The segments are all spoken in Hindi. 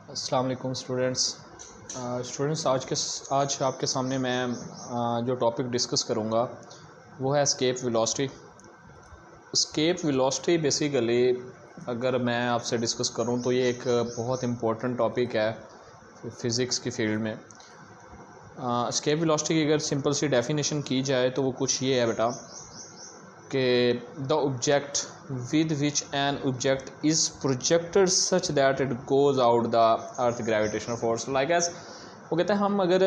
अस्सलाम वालेकुम स्टूडेंट्स। आज आपके सामने मैं जो टॉपिक डिस्कस करूँगा वो है escape velocity. Escape velocity basically अगर मैं आपसे डिस्कस करूँ तो ये एक बहुत इम्पोर्टेंट टॉपिक है फ़िज़िक्स की फील्ड में। एस्केप वेलोसिटी की अगर सिंपल सी डेफिनेशन की जाए तो वो कुछ ये है बेटा कि the object with which an object is projected such that it goes out the earth gravitational force like as वो कहते हैं हम अगर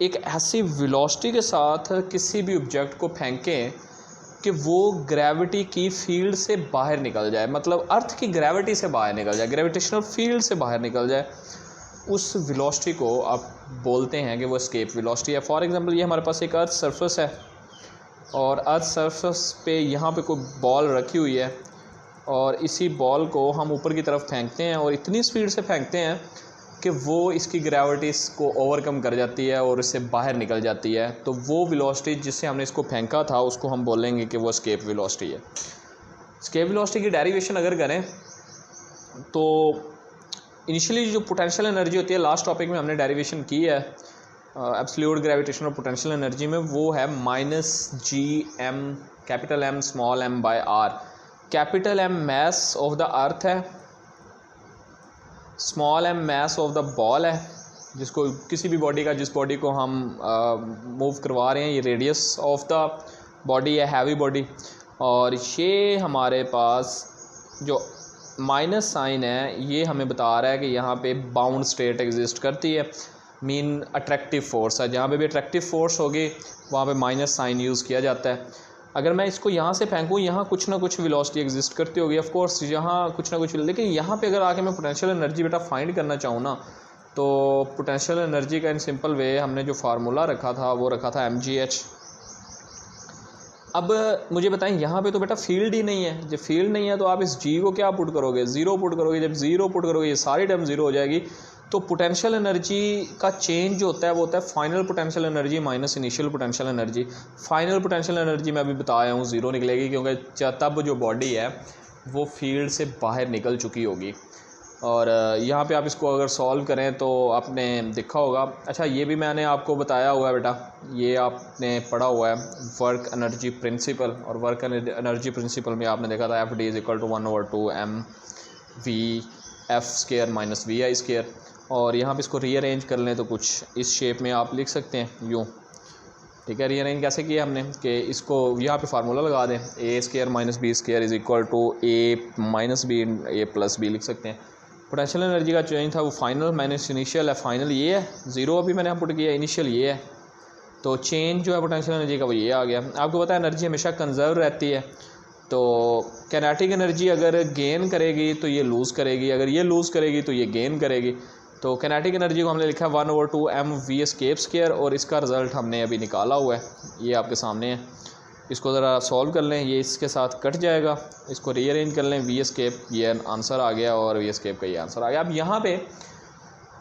एक ऐसी वेलोसिटी के साथ किसी भी ऑब्जेक्ट को फेंकें कि वो ग्रेविटी की फील्ड से बाहर निकल जाए, मतलब अर्थ की ग्रेविटी से बाहर निकल जाए, ग्रेविटेशनल फील्ड से बाहर निकल जाए, उस वेलोसिटी को आप बोलते हैं कि वो एस्केप वेलोसिटी है। फॉर एग्जांपल ये हमारे पास एक अर्थ सरफेस है और अर्थ सरफेस पे यहाँ पे कोई बॉल रखी हुई है और इसी बॉल को हम ऊपर की तरफ फेंकते हैं और इतनी स्पीड से फेंकते हैं कि वो इसकी ग्रेविटी को ओवरकम कर जाती है और इससे बाहर निकल जाती है। तो वो वेलोसिटी जिससे हमने इसको फेंका था उसको हम बोलेंगे कि वो एस्केप वेलोसिटी है। एस्केप वेलोसिटी की डेरिवेशन अगर करें तो इनिशियली जो पोटेंशियल एनर्जी होती है, लास्ट टॉपिक में हमने डेरिवेशन की है एब्सोल्यूट ग्रेविटेशनल पोटेंशियल एनर्जी में, वो है -gm capital M small m by r। Capital M mass of the earth है, small m mass of the ball है, जिसको किसी भी बॉडी का, जिस बॉडी को हम मूव करवा रहे हैं, ये रेडियस ऑफ द बॉडी है, हैवी बॉडी। और ये हमारे पास जो माइनस साइन है ये हमें बता रहा है कि यहाँ पे बाउंड स्टेट एग्जिस्ट करती है, मीन अट्रैक्टिव फोर्स है। जहाँ पे भी अट्रैक्टिव फोर्स होगी वहाँ पे माइनस साइन यूज़ किया जाता है। अगर मैं इसको यहाँ से फेंकूँ, यहाँ कुछ ना कुछ वेलोसिटी एग्जिस्ट करती होगी, ऑफ कोर्स यहाँ कुछ ना कुछ, लेकिन यहाँ पे अगर आके मैं पोटेंशियल एनर्जी बेटा फाइंड करना चाहूँ ना, तो पोटेंशियल एनर्जी का इन सिंपल वे हमने जो फार्मूला रखा था वो रखा था mgh। अब मुझे बताएं, यहाँ पे तो बेटा फील्ड ही नहीं है। जब फील्ड नहीं है तो आप इस g को क्या पुट करोगे, ज़ीरो पुट करोगे। जब ज़ीरो पुट करोगे ये सारी टर्म ज़ीरो हो जाएगी। तो पोटेंशियल एनर्जी का चेंज जो होता है वो होता है final potential energy minus initial potential energy. Final potential energy मैं अभी बताया हूँ ज़ीरो निकलेगी, क्योंकि तब जो बॉडी है वो फील्ड से बाहर निकल चुकी होगी। और यहाँ पे आप इसको अगर सॉल्व करें तो आपने देखा होगा, अच्छा ये भी मैंने आपको बताया हुआ है बेटा, ये आपने पढ़ा हुआ है वर्क एनर्जी प्रिंसिपल। और वर्क एनर्जी प्रिंसिपल में आपने देखा था FD = 1/2 mv/f² - vi²। और यहाँ पे इसको रीअरेंज कर लें तो कुछ इस शेप में आप लिख सकते हैं यूँ, ठीक है। रीअरेंज कैसे किया हमने कि इसको यहाँ पे फार्मूला लगा दें, a² - b² = a - b a + b लिख सकते हैं। पोटेंशियल एनर्जी का चेंज था वो फाइनल माइनस इनिशियल है। फाइनल ये है, ज़ीरो अभी मैंने पुट किया, इनिशियल ये है, तो चेंज जो है पोटेंशियल एनर्जी का वो ये आ गया। आपको पता है एनर्जी हमेशा कंजर्व रहती है, तो काइनेटिक एनर्जी अगर गेन करेगी तो ये लूज़ करेगी, अगर ये लूज़ करेगी तो ये गेन करेगी। तो काइनेटिक एनर्जी को हमने लिखा 1/2 mv escape², और इसका रिज़ल्ट हमने अभी निकाला हुआ है, ये आपके सामने है। इसको ज़रा सॉल्व कर लें, ये इसके साथ कट जाएगा, इसको रीअरेंज कर लें, v escape ये आंसर आ गया और v escape का ये आंसर आ गया। अब यहाँ पे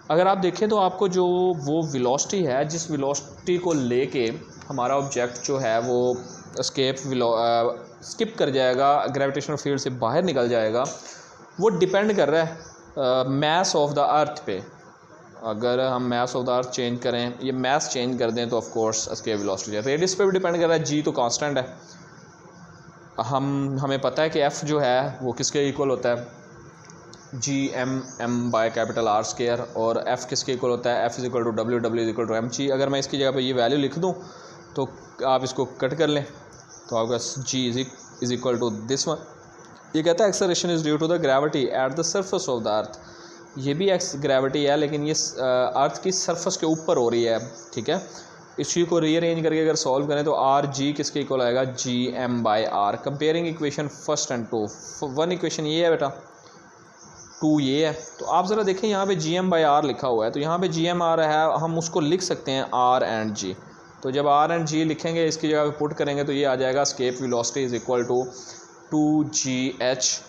अगर आप देखें तो आपको जो वो वेलोसिटी है, जिस वेलोसिटी को लेके हमारा ऑब्जेक्ट जो है वो स्किप कर जाएगा, ग्रेविटेशनल फील्ड से बाहर निकल जाएगा, वो डिपेंड कर रहा है मैस ऑफ द अर्थ पे। अगर हम mess of the earth change करें, ये मैस चेंज कर दें तो ऑफ कोर्स एस्केप वेलोसिटी है। रेडियस पे भी डिपेंड कर रहा है, g तो कांस्टेंट है। हमें पता है कि f जो है वो किसके इक्वल होता है, gm m/R², और f किसके इक्वल होता है, f = w mg। अगर मैं इसकी जगह पे ये वैल्यू लिख दूँ तो आप इसको कट कर लें तो आपका g = दिस वन। ये कहता है acceleration is due to the gravity at the surface of the earth. ये भी एक्स ग्रेविटी है लेकिन ये अर्थ की सरफेस के ऊपर हो रही है, ठीक है। इसी को रीअरेंज करके अगर सॉल्व करें तो आर जी किसके इक्वल आएगा, gm/r। कंपेयरिंग इक्वेशन 1 और 2, 1 इक्वेशन ये है बेटा, 2 ये है। तो आप ज़रा देखें यहाँ पे gm/r लिखा हुआ है, तो यहाँ पे gm/r है, हम उसको लिख सकते हैं r and g। तो जब r and g लिखेंगे, इसकी जगह पे पुट करेंगे तो ये आ जाएगा एस्केप वेलोसिटी = 2gh।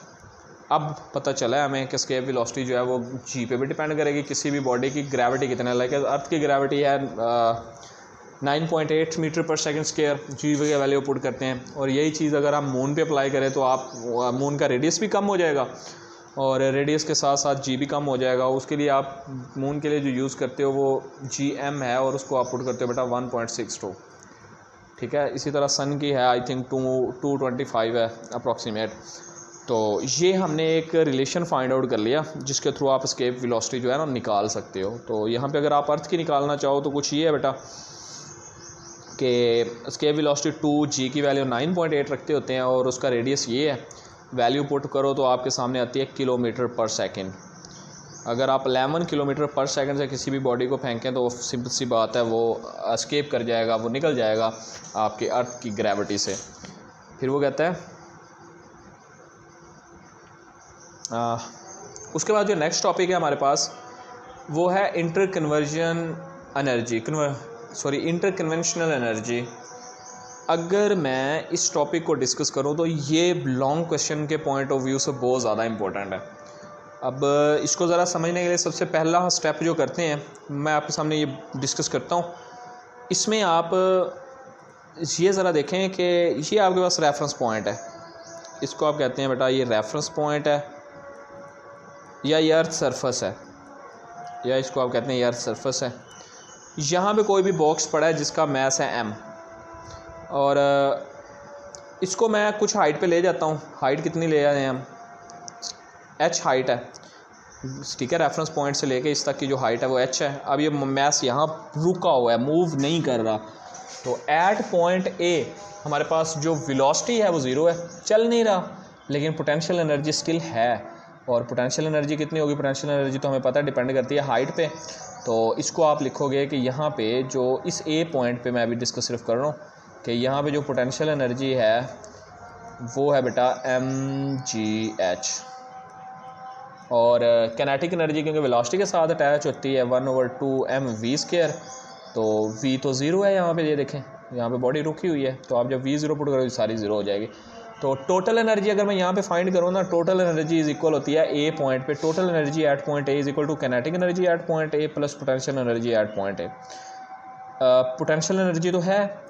अब पता चला है हमें कि एस्केप वेलोसिटी जो है वो g पे भी डिपेंड करेगी, किसी भी बॉडी की ग्रेविटी कितना, लाइक अर्थ की ग्रेविटी है 9.8 मीटर/सेकंड², g की वैल्यू पुट करते हैं। और यही चीज़ अगर हम मून पे अप्लाई करें तो आप मून का रेडियस भी कम हो जाएगा और रेडियस के साथ साथ जी भी कम हो जाएगा। उसके लिए आप मून के लिए जो यूज़ करते हो वो GM है और उसको आप पुट करते हो बेटा 1.62, ठीक है। इसी तरह सन की है आई थिंक 225 है अप्रॉक्सीमेट। तो ये हमने एक रिलेशन फाइंड आउट कर लिया जिसके थ्रू आप एस्केप वेलोसिटी जो है ना निकाल सकते हो। तो यहाँ पे अगर आप अर्थ की निकालना चाहो तो कुछ ये है बेटा कि एस्केप वेलोसिटी 2g की वैल्यू 9.8 रखते होते हैं और उसका रेडियस ये है। वैल्यू पुट करो तो आपके सामने आती है किलोमीटर पर सेकंड। अगर आप 11 किलोमीटर पर सेकंड से किसी भी बॉडी को फेंकें तो सिंपल सी बात है वो एस्केप कर जाएगा, वो निकल जाएगा आपके अर्थ की ग्रेविटी से। फिर वो कहता है उसके बाद जो नेक्स्ट टॉपिक है हमारे पास वो है इंटरकन्वेंशनल एनर्जी। अगर मैं इस टॉपिक को डिस्कस करूं तो ये लॉन्ग क्वेश्चन के पॉइंट ऑफ व्यू से बहुत ज़्यादा इंपॉर्टेंट है। अब इसको ज़रा समझने के लिए सबसे पहला स्टेप जो करते हैं मैं आपके सामने ये डिस्कस करता हूँ। इसमें आप ये ज़रा देखें कि ये आपके पास रेफरेंस पॉइंट है, इसको आप कहते हैं बेटा ये रेफरेंस पॉइंट है या ये अर्थ सरफेस है, या इसको आप कहते हैं ये अर्थ सरफेस है। यहाँ पे कोई भी बॉक्स पड़ा है जिसका मैस है m और इसको मैं कुछ हाइट पे ले जाता हूँ। हाइट कितनी ले जाते हैं हम, h हाइट है, ठीक है। रेफरेंस पॉइंट से लेके इस तक की जो हाइट है वो h है। अब ये मैस यहाँ रुका हुआ है, मूव नहीं कर रहा। तो एट पॉइंट A हमारे पास जो वेलोसिटी है वो 0 है, चल नहीं रहा, लेकिन पोटेंशियल एनर्जी स्टिल है। और पोटेंशियल एनर्जी कितनी होगी, पोटेंशियल एनर्जी तो हमें पता है डिपेंड करती है हाइट पे। तो इसको आप लिखोगे कि यहाँ पे जो इस A पॉइंट पे मैं अभी डिस्कस सिर्फ कर रहा हूँ कि यहाँ पे जो पोटेंशियल एनर्जी है वो है बेटा mgh। और कैनेटिक एनर्जी क्योंकि वेलोसिटी के साथ अटैच होती है 1/2mv²। तो v तो 0 है यहाँ पे, ये देखें यहाँ पे बॉडी रुकी हुई है। तो आप जब v 0 पुट करोगे सारी 0 हो जाएगी। तो टोटल एनर्जी अगर मैं यहाँ पे फाइंड करूँ ना, टोटल एनर्जी इज इक्वल होती है A पॉइंट पे, total energy at point A is equal to kinetic energy at point A plus potential energy at point A। Potential energy तो है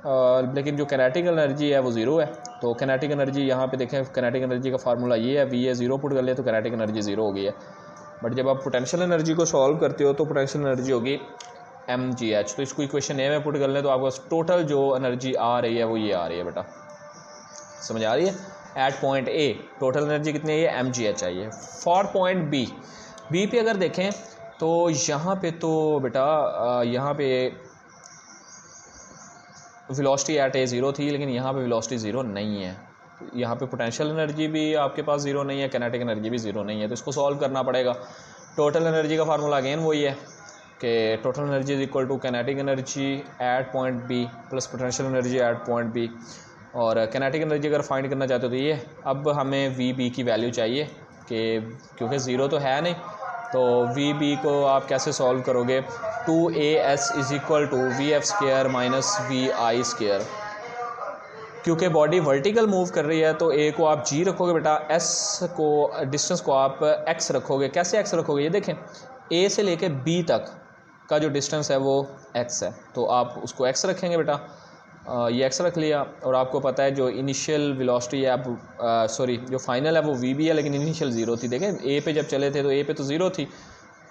लेकिन जो कैनेटिक एनर्जी है वो 0 है। तो कैनेटिक एनर्जी यहाँ पे देखें, कैनेटिक एनर्जी का फार्मूला ये है, V है 0 पुट कर ले तो कैनेटिक एनर्जी 0 हो गई है। बट जब आप पोटेंशियल एनर्जी को सॉल्व करते हो तो पोटेंशियल एनर्जी होगी mgh। तो इसको इक्वेशन ए में पुट कर लें तो आपको टोटल जो एनर्जी आ रही है वो ये आ रही है बेटा, समझ आ रही है। At point A total energy कितनी है, ये mgh चाहिए। फॉर पॉइंट B पे अगर देखें तो यहाँ पे तो बेटा यहाँ पे वेलोसिटी एट A 0 थी, लेकिन यहाँ पे वेलोसिटी 0 नहीं है। यहाँ पे पोटेंशियल एनर्जी भी आपके पास 0 नहीं है, कैनेटिक एनर्जी भी 0 नहीं है। तो इसको सॉल्व करना पड़ेगा। टोटल एनर्जी का फार्मूला अगेन वही है कि total energy is equal to kinetic energy at point B plus potential energy at point B। और कैनेटिक एनर्जी अगर फाइंड करना चाहते हो तो ये, अब हमें VB की वैल्यू चाहिए कि क्योंकि 0 तो है नहीं, तो VB को आप कैसे सॉल्व करोगे, 2AS is equal to VF² minus VI²। क्योंकि बॉडी वर्टिकल मूव कर रही है तो A को आप G रखोगे बेटा, S को डिस्टेंस को आप X रखोगे। कैसे X रखोगे, ये देखें A से लेके B तक का जो डिस्टेंस है वो X है, तो आप उसको X रखेंगे बेटा। ये X रख लिया। और आपको पता है जो इनिशियल वेलोसिटी है जो फाइनल है वो VB है, लेकिन इनिशियल 0 थी। देखें A पे जब चले थे तो A पे तो 0 थी,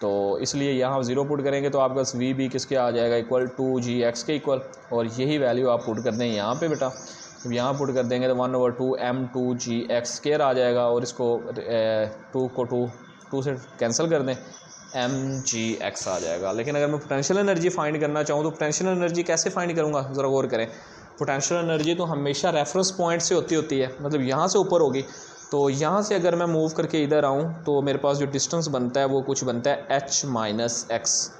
तो इसलिए यहाँ 0 पुट करेंगे तो आपका VB किसके आ जाएगा, इक्वल 2gx के इक्वल। और यही वैल्यू आप पुट कर दें यहाँ पे बेटा, जब यहाँ पुट कर देंगे तो 1/2m2gx² आ जाएगा। और इसको 2 को 2 से कैंसिल कर दें, mgx आ जाएगा। लेकिन अगर मैं पोटेंशियल एनर्जी फाइंड करना चाहूँ तो पोटेंशियल एनर्जी कैसे फाइंड करूँगा, ज़रा गौर करें। पोटेंशियल एनर्जी तो हमेशा रेफरेंस पॉइंट से होती है, मतलब यहाँ से ऊपर होगी। तो यहाँ से अगर मैं मूव करके इधर आऊँ तो मेरे पास जो डिस्टेंस बनता है वो कुछ बनता है h माइनस x,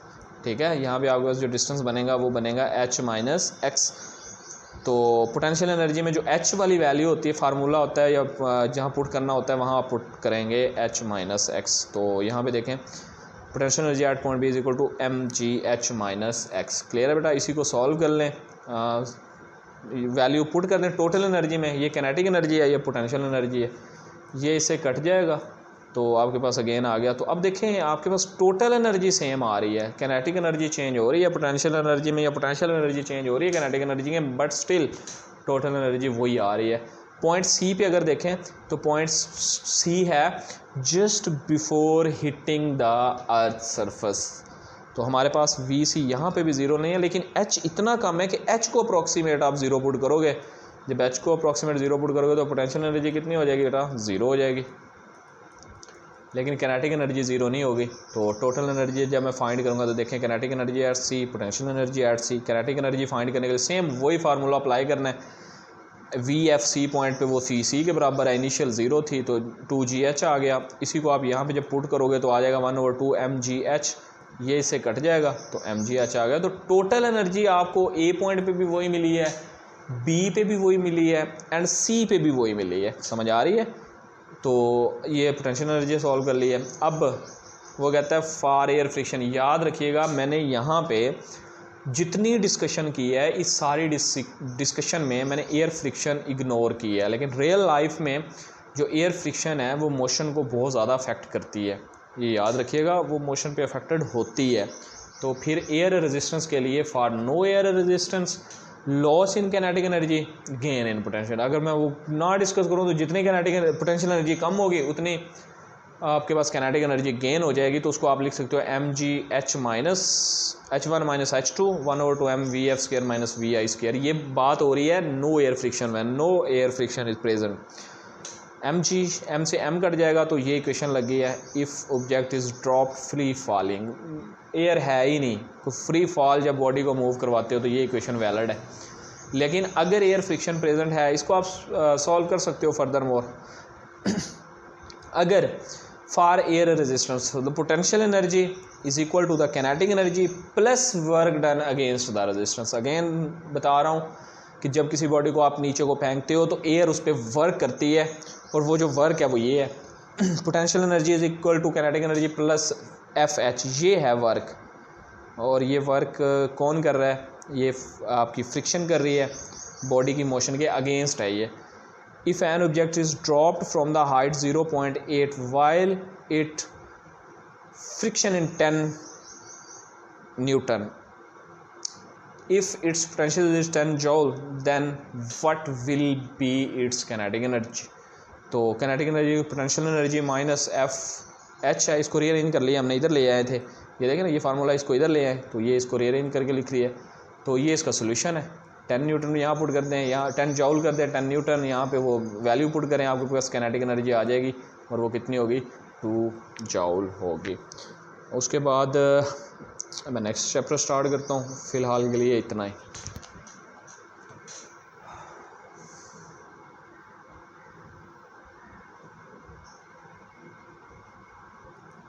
ठीक है। यहाँ पे आपके पास जो डिस्टेंस बनेगा वो बनेगा h माइनस x। तो पोटेंशियल एनर्जी में जो h वाली वैल्यू होती है, फार्मूला होता है या जहाँ पुट करना होता है वहाँ आप पुट करेंगे h माइनस x। तो यहाँ पे देखें potential energy at point B is equal to mgh minus x। Clear है बेटा, इसी को सॉल्व कर लें, वैल्यू पुट कर दें टोटल एनर्जी में। ये कैनेटिक एनर्जी है, ये पोटेंशियल एनर्जी है, ये इससे कट जाएगा तो आपके पास अगेन आ गया। तो अब देखें आपके पास टोटल एनर्जी सेम आ रही है, कैनेटिक एनर्जी चेंज हो रही है पोटेंशियल एनर्जी में या पोटेंशियल एनर्जी चेंज हो रही है कैनेटिक एनर्जी में, बट स्टिल टोटल एनर्जी वही आ रही है। पॉइंट सी पे अगर देखें तो पॉइंट सी है just before hitting the earth surface. तो हमारे पास वी सी यहाँ पे भी ज़ीरो नहीं है, लेकिन एच इतना कम है कि एच को अप्रॉक्सीमेट आप ज़ीरो पुट करोगे। जब एच को अप्रॉक्सीमेट ज़ीरो पुट करोगे तो पोटेंशियल एनर्जी कितनी हो जाएगी बेटा? ज़ीरो हो जाएगी। लेकिन कैनेटिक एनर्जी ज़ीरो नहीं होगी। तो टोटल एनर्जी जब मैं फाइंड करूँगा तो देखें kinetic energy at C, potential energy at C. Kinetic energy find करने के लिए सेम वही फार्मूला अप्लाई करना है। वी एफ सी पॉइंट पे वो सी सी के बराबर है, इनिशियल ज़ीरो थी तो 2GH आ गया। इसी को आप यहाँ पे जब पुट करोगे तो आ जाएगा 1/2 mgh, ये इससे कट जाएगा तो mgh आ गया। तो टोटल एनर्जी आपको ए पॉइंट पे भी वही मिली है, बी पे भी वही मिली है एंड सी पे भी वही मिली है। समझ आ रही है? तो ये पोटेंशियल एनर्जी सॉल्व कर ली है। अब वो कहता है फॉर एयर फ्रिक्शन। याद रखिएगा मैंने यहाँ पे जितनी डिस्कशन की है इस सारी डिस्कशन में मैंने एयर फ्रिक्शन इग्नोर की है, लेकिन रियल लाइफ में जो एयर फ्रिक्शन है वो मोशन को बहुत ज़्यादा अफेक्ट करती है। ये याद रखिएगा, वो मोशन पे अफेक्टेड होती है। तो फिर एयर रेजिस्टेंस के लिए for no air resistance loss in kinetic energy gain in potential. अगर मैं वो ना डिस्कस करूँ तो जितनी कैनेटिक पोटेंशियल एनर्जी कम होगी उतनी आपके पास कैनेटिक एनर्जी गेन हो जाएगी। तो उसको आप लिख सकते हो mgh minus h1 minus h2 1/2 mvf² minus vi²। ये बात हो रही है नो एयर फ्रिक्शन में, no air friction is present. m से m कट जाएगा तो ये इक्वेशन लग गई है if object is drop free falling. Air है ही नहीं तो फ्री फॉल जब बॉडी को मूव करवाते हो तो ये इक्वेशन वैलिड है। लेकिन अगर एयर फ्रिक्शन प्रेजेंट है, इसको आप सॉल्व कर सकते हो फर्दर मोर। अगर for air resistance the potential energy is equal to the kinetic energy plus work done against the resistance. Again बता रहा हूँ कि जब किसी बॉडी को आप नीचे को फेंकते हो तो एयर उस पर वर्क करती है, और वो जो वर्क है वो ये है potential energy is equal to kinetic energy plus FH। ये है वर्क, और ये वर्क कौन कर रहा है? ये आपकी फ्रिक्शन कर रही है, बॉडी की मोशन के अगेंस्ट है ये। If an object is dropped from the height 0.8 while it friction in 10 Newton, if its potential is 10 joule, then what will be its kinetic energy? तो kinetic energy potential energy minus FH है। इसको रीअरेंज कर लिया हमने, इधर ले आए थे। ये देखें ना, ये फार्मूला इसको इधर ले आए तो ये इसको रीअरेंज करके लिख लिया। तो ये इसका सोल्यूशन है। 10 न्यूटन यहाँ पुट करते हैं, यहाँ 10 जॉल करते हैं, 10 न्यूटन यहाँ पे वो वैल्यू पुट करें, आपके पास कैनेटिक एनर्जी आ जाएगी और वो कितनी होगी? 2 जॉल होगी। उसके बाद मैं नेक्स्ट चैप्टर स्टार्ट करता हूँ। फ़िलहाल के लिए इतना ही।